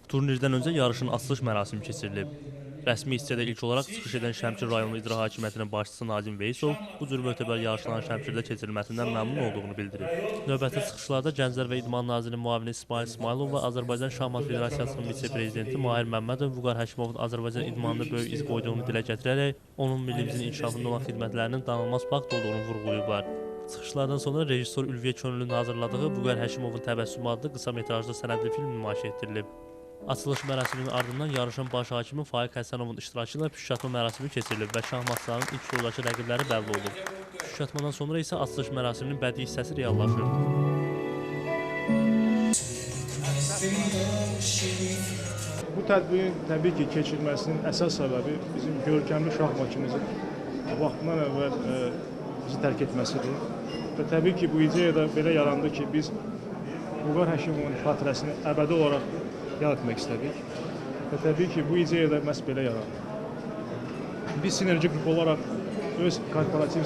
Turnirdən öncə yarışın açılış mərasimi keçirilib. Rəsmi hissədə ilk olaraq çıxış edən Şəmkir rayonu İcra Hakimiyyətinin başçısı Nazim Veysov bu cür mötəbər yarışların Şəmkirdə keçirilməsindən məmnun olduğunu bildirib. Növbəti çıxışlarda Gənclər və İdman Nazirinin müavini İsmail İsmailov və Azərbaycan Şahmat Federasiyasının vitse-prezidenti Mahir Məmmədov Vüqar Həkimovun Azərbaycan idmanında böyük iz qoyduğunu dilə gətirərək onun millimizin inkişafında olan xidmətlərinin danılmaz fakt olduğunu vurğulayıblar. Çıxışlardan sonra rejissor Ülviyə Könüllünün hazırladığı Vüqar Həşimovun Təbəssümü adlı qısa metrajlı sənədli film nümayiş etdirilib. Açılış mərasiminin ardından yarışan baş hakimi Faiq Həsənovun iştirakı ilə püşkatma mərasimi keçirilib və şahmatçıların ilk turdakı rəqibləri bəlli olub. Püşkatmadan sonra isə açılış mərasiminin bədii hissəsi reallaşır. Bu tədbirin təbii ki, keçirilməsinin əsas səbəbi bizim görkəmli şahmatçımızın vaxtından əvvəl bizi tərk etməsidir. Və təbii ki, bu ideya da belə yarandı ki, biz Vüqar Həkimovun xatirəsini əbədi olaraq yad etmək istədik. Və təbii ki, bu ideya da məhz belə yarandı. Biz sinerji qrup olaraq öz korporativ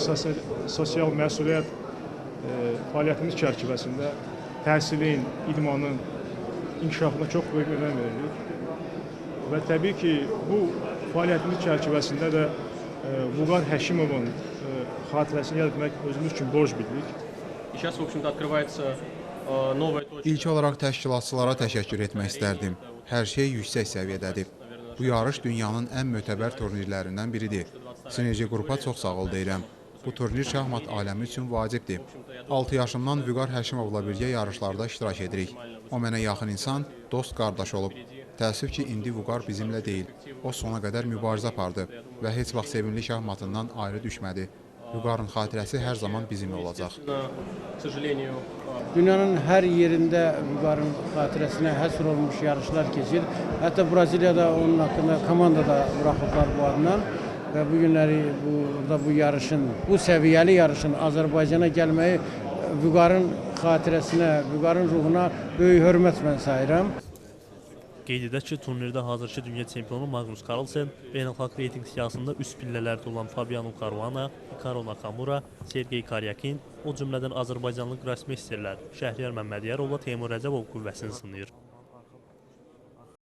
sosial məsuliyyət fəaliyyətimiz çərçivəsində təhsilin, idmanın inkişafına çox böyük önəm veririk. Və təbii ki, bu fəaliyyətimiz çərçivəsində də Vüqar Həkimovun xatirəsini yad etmək özümüz üçün borc bilirik. İlk olaraq təşkilatçılara təşəkkür etmək istərdim. Hər şey yüksək səviyyədədir. Bu yarış dünyanın ən mötəbər turnirlərindən biridir. Sinerji qrupa çox sağ ol deyirəm. Bu turnir şahmat aləmi üçün vacibdir. 6 yaşımdan Vüqar Həkimovla birgə yarışlarda iştirak edirik. O mənə yaxın insan, dost, qardaş olub. Təəssüf ki, indi Vüqar bizimlə deyil. O sona qədər mübarizə apardı və heç vaxt sevimli şahmatından ayrı düşmədi. Vüqarın xatirəsi hər zaman bizimlə olacaq. Dünyanın hər yerində Vüqarın xatirəsinə həsr olmuş yarışlar keçir. Hətta Braziliyada onun haqqında komanda da buraxıblar bu adından. Və bu günləri bu yarışın, bu səviyyəli yarışın Azərbaycana gəlməyi Vüqarın xatirəsinə, Vüqarın ruhuna böyük hörmət mən sayıram. Qeyd edək ki, turnirdə hazırki dünya çempionu Magnus Carlsen, beynəlxalq reyting siyasında üst pillələrdə olan Fabiano Caruana, Hikaru Nakamura, Sergey Karyakin, o cümlədən Azərbaycanlı qrosmeysterlər Şəhriyar Məmmədiyərovla Teymur Rəcəbov qüvvəsini sınayır.